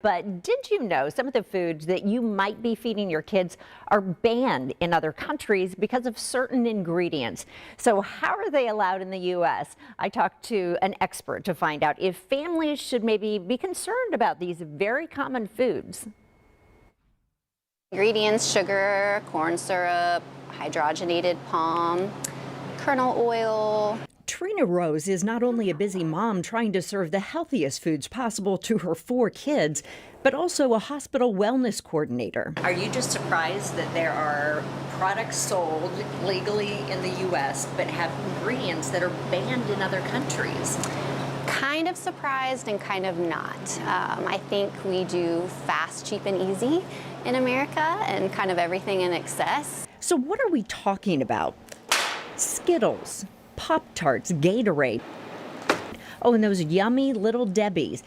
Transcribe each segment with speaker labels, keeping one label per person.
Speaker 1: But did you know some of the foods that you might be feeding your kids are banned in other countries because of certain ingredients? So how are they allowed in the U.S.? I talked to an expert to find out if families should maybe be concerned about these very common foods.
Speaker 2: Ingredients: sugar, corn syrup, hydrogenated palm kernel oil.
Speaker 1: Trina Rose is not only a busy mom trying to serve the healthiest foods possible to her 4 kids, but also a hospital wellness coordinator. Are you just surprised that there are products sold legally in the U.S. but have ingredients that are banned in other countries?
Speaker 2: Kind of surprised and kind of not. I think we do fast, cheap, and easy in America, and kind of everything in excess.
Speaker 1: So what are we talking about? Skittles, Pop-Tarts, Gatorade. Oh, and those yummy Little Debbies.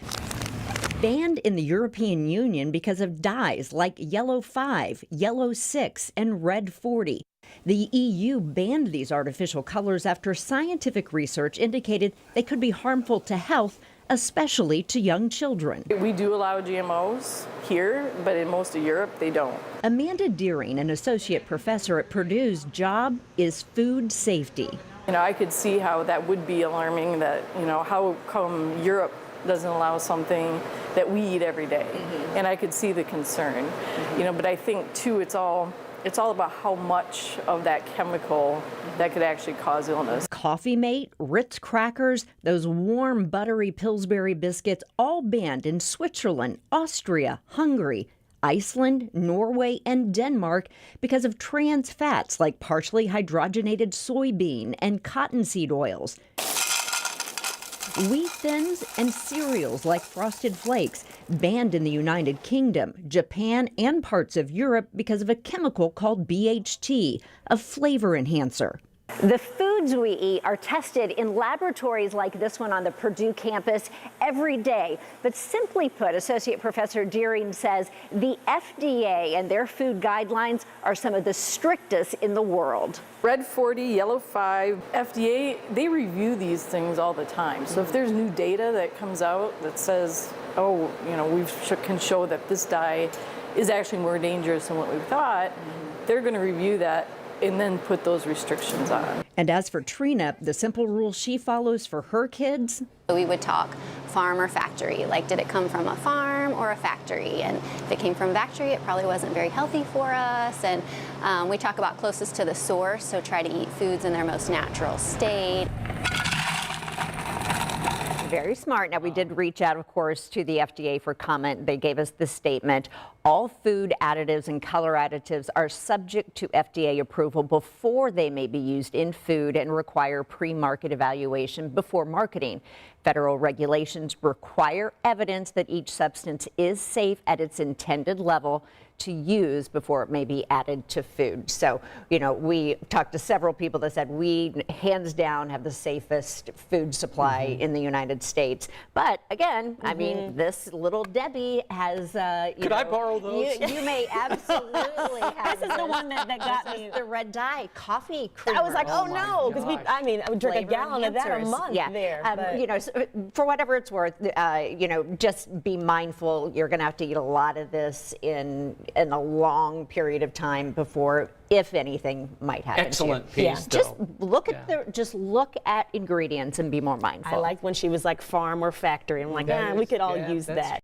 Speaker 1: Banned in the European Union because of dyes like Yellow 5, Yellow 6, and Red 40. The EU banned these artificial colors after scientific research indicated they could be harmful to health, especially to young children.
Speaker 3: We do allow GMOs here, but in most of Europe, they don't.
Speaker 1: Amanda Deering, an associate professor at Purdue's job is food safety.
Speaker 3: I could see how that would be alarming, that, how come Europe doesn't allow something that we eat every day? And I could see the concern, but I think too, it's all about how much of that chemical that could actually cause illness.
Speaker 1: Coffee Mate, Ritz crackers, those warm buttery Pillsbury biscuits, all banned in Switzerland, Austria, Hungary, Iceland, Norway, and Denmark because of trans fats like partially hydrogenated soybean and cottonseed oils. Wheat thins and cereals like Frosted Flakes banned in the United Kingdom, Japan, and parts of Europe because of a chemical called BHT, a flavor enhancer. The foods we eat are tested in laboratories like this one on the Purdue campus every day. But simply put, Associate Professor Deering says the FDA and their food guidelines are some of the strictest in the world.
Speaker 3: Red 40, Yellow 5, FDA, they review these things all the time. So if there's new data that comes out that says, we can show that this dye is actually more dangerous than what we thought, they're going to review that and then put those restrictions on.
Speaker 1: And as for Trina, the simple rule she follows for her kids?
Speaker 2: We would talk farm or factory, like did it come from a farm or a factory? And if it came from a factory, it probably wasn't very healthy for us. And we talk about closest to the source, so try to eat foods in their most natural state.
Speaker 1: Very smart. Now, we did reach out, of course, to the FDA for comment. They gave us this statement. All food additives and color additives are subject to FDA approval before they may be used in food and require pre-market evaluation before marketing. Federal regulations require evidence that each substance is safe at its intended level to use before it may be added to food. So, we talked to several people that said we, hands down, have the safest food supply in the United States. But again, I mean, this Little Debbie has,
Speaker 4: Could I borrow those?
Speaker 1: You may absolutely have.
Speaker 5: This is the one that got me.
Speaker 1: The red dye coffee creamer.
Speaker 5: I was like, oh no, because I would drink a gallon of that a month there.
Speaker 1: So for whatever it's worth, just be mindful. You're going to have to eat a lot of this in a long period of time before, if anything, might happen.
Speaker 4: Excellent piece.
Speaker 1: Just look at ingredients and be more mindful.
Speaker 5: I liked when she was like farm or factory. I'm like, we could all use that.